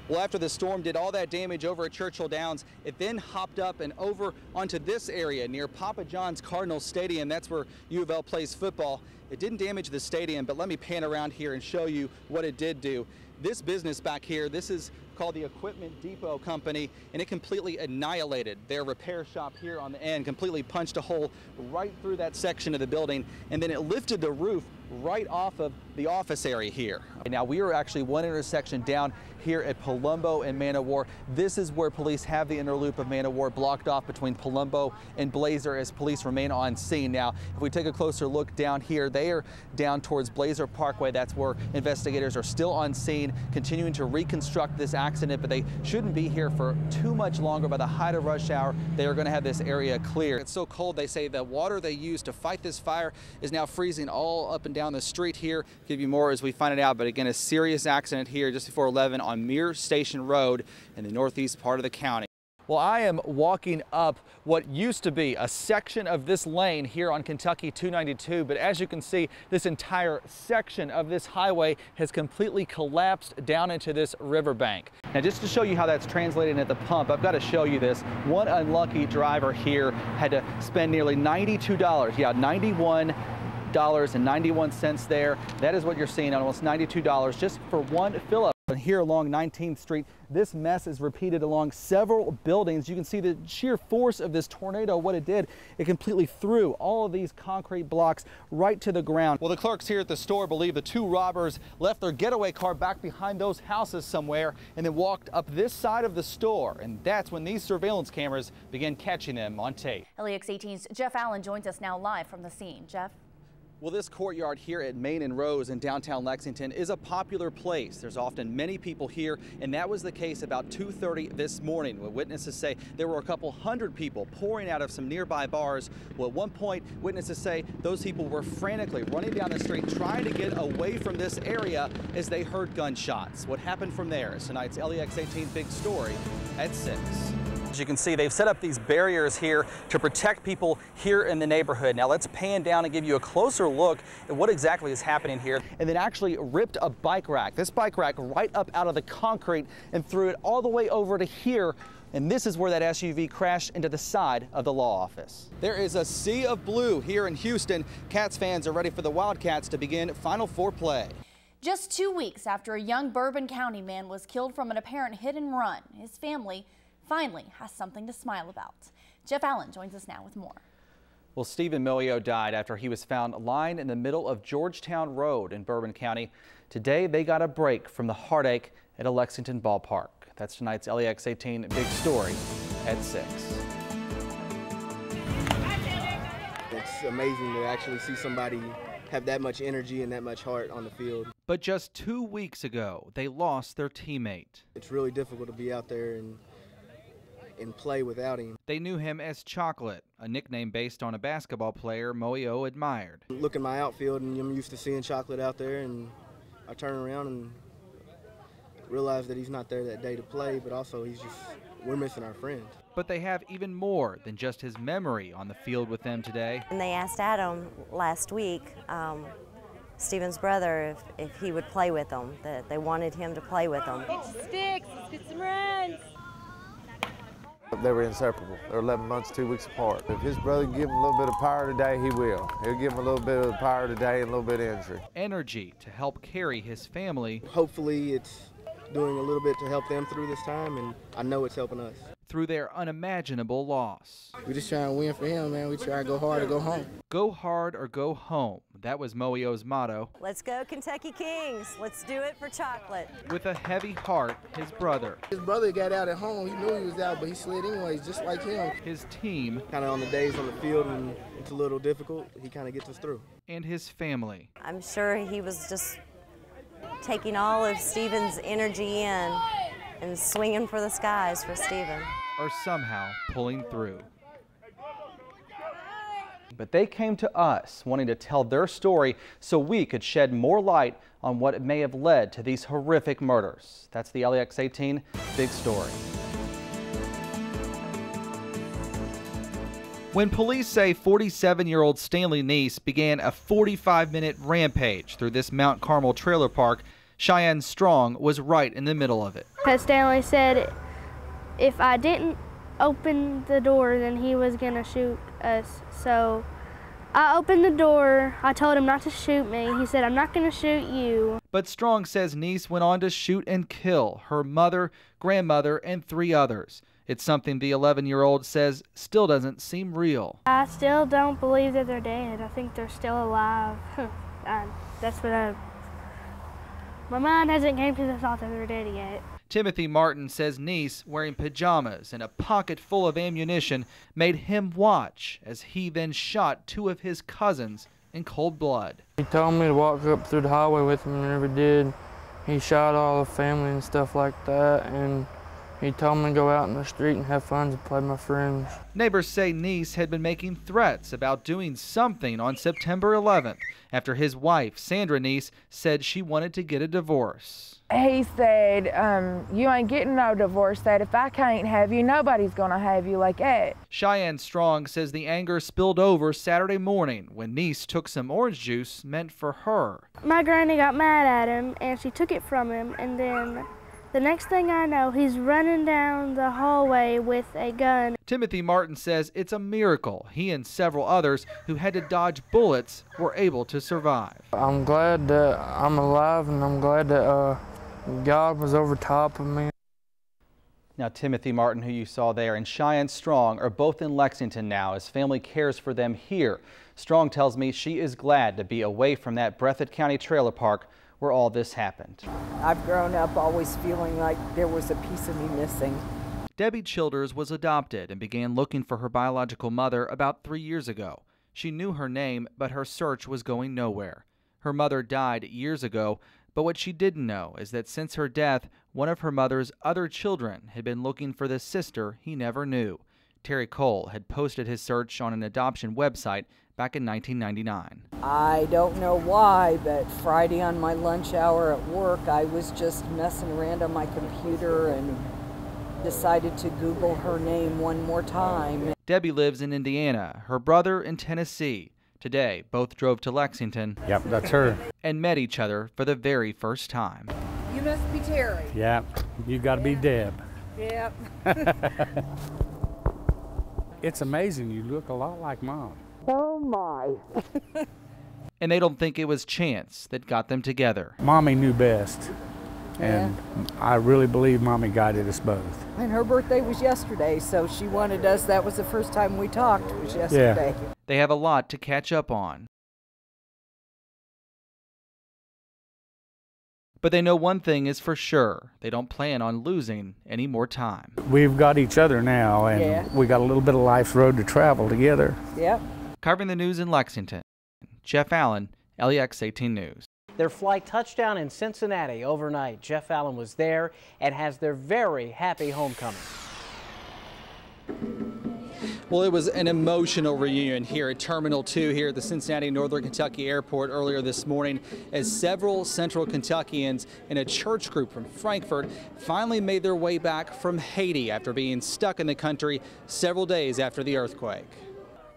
Well, after the storm did all that damage over at Churchill Downs, it then hopped up and over onto this area near Papa John's Cardinals Stadium. That's where U of L plays football. It didn't damage the stadium, but let me pan around here and show you what it did do. This business back here, this is called the Equipment Depot Company, and it completely annihilated their repair shop here on the end, completely punched a hole right through that section of the building, and then it lifted the roof right off of the office area here. Now we are actually one intersection down here at Palumbo and Man o' War. This is where police have the inner loop of Man o' War blocked off between Palumbo and Blazer as police remain on scene. Now, if we take a closer look down here, they are down towards Blazer Parkway. That's where investigators are still on scene, continuing to reconstruct this accident, but they shouldn't be here for too much longer. By the height of rush hour, they are going to have this area clear. It's so cold, they say the water they used to fight this fire is now freezing all up and down the street here. Give you more as we find it out, but again, a serious accident here just before 11 on Muir Station Road in the northeast part of the county. Well, I am walking up what used to be a section of this lane here on Kentucky 292, but as you can see, this entire section of this highway has completely collapsed down into this riverbank. Now, just to show you how that's translated at the pump, I've got to show you this. One unlucky driver here had to spend nearly $92. Yeah, $91.91 there. That is what you're seeing, almost $92 just for one fill-up. And here along 19th Street, this mess is repeated along several buildings. You can see the sheer force of this tornado, what it did. It completely threw all of these concrete blocks right to the ground. Well, the clerks here at the store believe the two robbers left their getaway car back behind those houses somewhere and then walked up this side of the store. And that's when these surveillance cameras began catching them on tape. LAX 18's Jeff Allen joins us now live from the scene. Jeff? Well, this courtyard here at Main and Rose in downtown Lexington is a popular place. There's often many people here, and that was the case about 2:30 this morning, when witnesses say there were a couple hundred people pouring out of some nearby bars. Well, at one point, witnesses say those people were frantically running down the street trying to get away from this area as they heard gunshots. What happened from there is tonight's LAX 18 big story at 6. As you can see, they've set up these barriers here to protect people here in the neighborhood. Now let's pan down and give you a closer look at what exactly is happening here. And then actually ripped a bike rack, this bike rack right up out of the concrete and threw it all the way over to here. And this is where that SUV crashed into the side of the law office. There is a sea of blue here in Houston. Cats fans are ready for the Wildcats to begin Final Four play. Just 2 weeks after a young Bourbon County man was killed from an apparent hit and run, his family finally has something to smile about. Jeff Allen joins us now with more. Well, Stephen Moyo died after he was found lying in the middle of Georgetown Road in Bourbon County. Today, they got a break from the heartache at a Lexington ballpark. That's tonight's LAX 18 big story at 6. It's amazing to actually see somebody have that much energy and that much heart on the field. But just 2 weeks ago, they lost their teammate. It's really difficult to be out there and play without him. They knew him as Chocolate, a nickname based on a basketball player Moyo admired. Look at my outfield and I'm used to seeing Chocolate out there, and I turn around and realize that he's not there that day to play, but also we're missing our friend. But they have even more than just his memory on the field with them today. And they asked Adam last week, Stephen's brother, if he would play with them, that they wanted him to play with them. Get your sticks, let's get some runs. They were inseparable. They were 11 months, 2 weeks apart. If his brother can give him a little bit of power today, he will. He'll give him a little bit of power today and a little bit of energy. Energy to help carry his family. Hopefully it's doing a little bit to help them through this time, and I know it's helping us. Through their unimaginable loss. We just trying to win for him, man. We try to go hard or go home. Go hard or go home. That was Moyo's motto. Let's go Kentucky Kings. Let's do it for Chocolate. With a heavy heart, his brother. His brother got out at home. He knew he was out, but he slid anyways, just like him. His team. Kind of on the days on the field and it's a little difficult, he kind of gets us through. And his family. I'm sure he was just taking all of Stephen's energy in and swinging for the skies for Stephen. Or somehow pulling through. But they came to us wanting to tell their story so we could shed more light on what may have led to these horrific murders. That's the LAX 18 big story. When police say 47-year-old Stanley Neese began a 45-minute rampage through this Mount Carmel trailer park Cheyenne Strong was right in the middle of it. Because Stanley said if I didn't open the door, then he was going to shoot us. So I opened the door. I told him not to shoot me. He said, I'm not going to shoot you. But Strong says Niece went on to shoot and kill her mother, grandmother, and 3 others. It's something the 11-year-old says still doesn't seem real. I still don't believe that they're dead. I think they're still alive. That's what my mind hasn't came to the thought that they're dead yet. Timothy Martin says Niece, wearing pajamas and a pocket full of ammunition, made him watch as he then shot 2 of his cousins in cold blood. He told me to walk up through the highway with him, and I never did. He shot all the family and stuff like that, and he told me to go out in the street and have fun and play with my friends. Neighbors say Niece had been making threats about doing something on September 11th after his wife, Sandra Niece, said she wanted to get a divorce. He said, you ain't getting no divorce. That if I can't have you, nobody's gonna have you like that. Cheyenne Strong says the anger spilled over Saturday morning when Niece took some orange juice meant for her. My granny got mad at him, and she took it from him, and then the next thing I know, he's running down the hallway with a gun. Timothy Martin says it's a miracle he and several others who had to dodge bullets were able to survive. I'm glad that I'm alive, and I'm glad that God was over top of me. Now, Timothy Martin, who you saw there, and Cheyenne Strong are both in Lexington now as family cares for them here. Strong tells me she is glad to be away from that Breathitt County trailer park where all this happened. I've grown up always feeling like there was a piece of me missing. Debbie Childers was adopted and began looking for her biological mother about 3 years ago. She knew her name, but her search was going nowhere. Her mother died years ago, but what she didn't know is that since her death, one of her mother's other children had been looking for the sister he never knew. Terry Cole had posted his search on an adoption website back in 1999. I don't know why, but Friday on my lunch hour at work, I was just messing around on my computer and decided to Google her name one more time. Debbie lives in Indiana, her brother in Tennessee. Today, both drove to Lexington. Yep, that's her. And met each other for the very first time. You must be Terry. Yep, you got to be Deb. Yep. It's amazing, you look a lot like Mom. Oh my. And they don't think it was chance that got them together. Mommy knew best, and I really believe Mommy guided us both. And her birthday was yesterday, so she wanted us. That was the first time we talked, was yesterday. Yeah. They have a lot to catch up on. But they know one thing is for sure. They don't plan on losing any more time. We've got each other now, and we got a little bit of life's road to travel together. Yep. Covering the news in Lexington, Jeff Allen, LEX 18 News. Their flight touchdown in Cincinnati overnight. Jeff Allen was there and has their very happy homecoming. Well, it was an emotional reunion here at Terminal 2 here at the Cincinnati Northern Kentucky Airport earlier this morning as several Central Kentuckians in a church group from Frankfort finally made their way back from Haiti after being stuck in the country several days after the earthquake.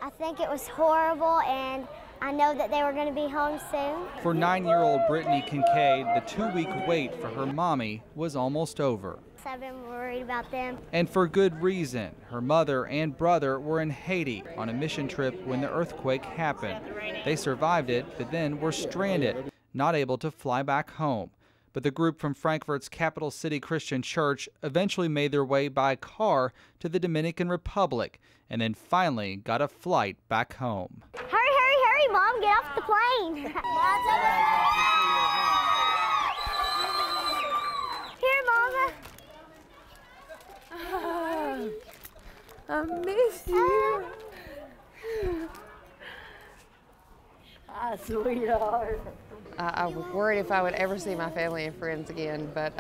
I think it was horrible, and I know that they were going to be home soon. For 9-year-old Brittany Kincaid, the 2-week wait for her mommy was almost over. I've been worried about them. And for good reason. Her mother and brother were in Haiti on a mission trip when the earthquake happened. They survived it, but then were stranded, not able to fly back home. But the group from Frankfort's Capital City Christian Church eventually made their way by car to the Dominican Republic and then finally got a flight back home. Hurry, hurry, hurry, Mom, get off the plane. Here, Mama. I miss you. Ah, sweetheart. I was worried if I would ever see my family and friends again, but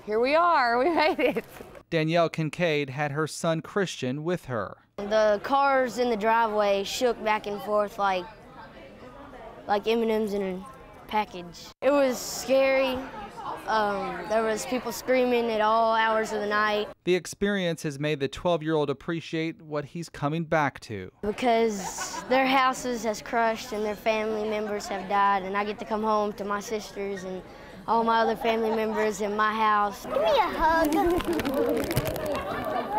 here we are. We made it. Danielle Kincaid had her son Christian with her. The cars in the driveway shook back and forth like M&Ms in a package. It was scary. There was people screaming at all hours of the night. The experience has made the 12-year-old appreciate what he's coming back to. Because their houses has crushed and their family members have died, and I get to come home to my sisters and all my other family members in my house. Give me a hug. I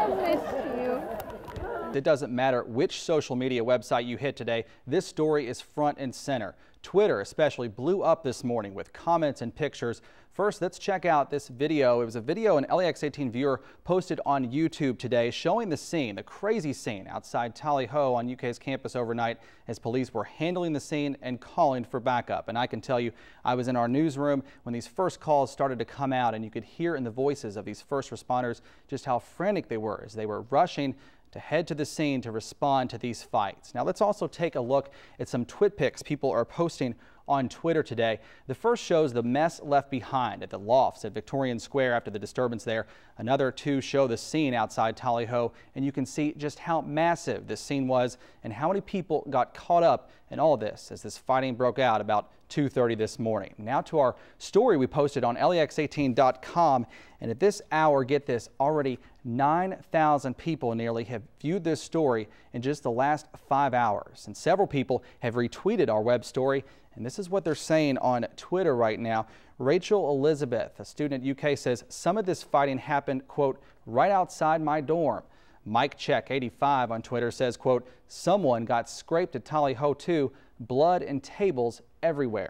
missed you. It doesn't matter which social media website you hit today, this story is front and center. Twitter especially blew up this morning with comments and pictures. First, let's check out this video. It was a video an LAX18 viewer posted on YouTube today showing the scene, the crazy scene outside Tally Ho on UK's campus overnight as police were handling the scene and calling for backup. And I can tell you, I was in our newsroom when these first calls started to come out, and you could hear in the voices of these first responders just how frantic they were as they were rushing to head to the scene to respond to these fights. Now let's also take a look at some twit pics people are posting on Twitter today. The first shows the mess left behind at the lofts at Victorian Square after the disturbance there. Another two show the scene outside Tally Ho, and you can see just how massive this scene was and how many people got caught up in all this as this fighting broke out about 2:30 this morning. Now to our story we posted on LAX18.com, and at this hour, get this, already 9,000 people nearly have viewed this story in just the last 5 hours. And several people have retweeted our web story, and this is what they're saying on Twitter right now. Rachel Elizabeth, a student at UK, says some of this fighting happened, quote, right outside my dorm. Mike Check 85 on Twitter says, quote, someone got scraped at Tally Ho too, blood and tables everywhere.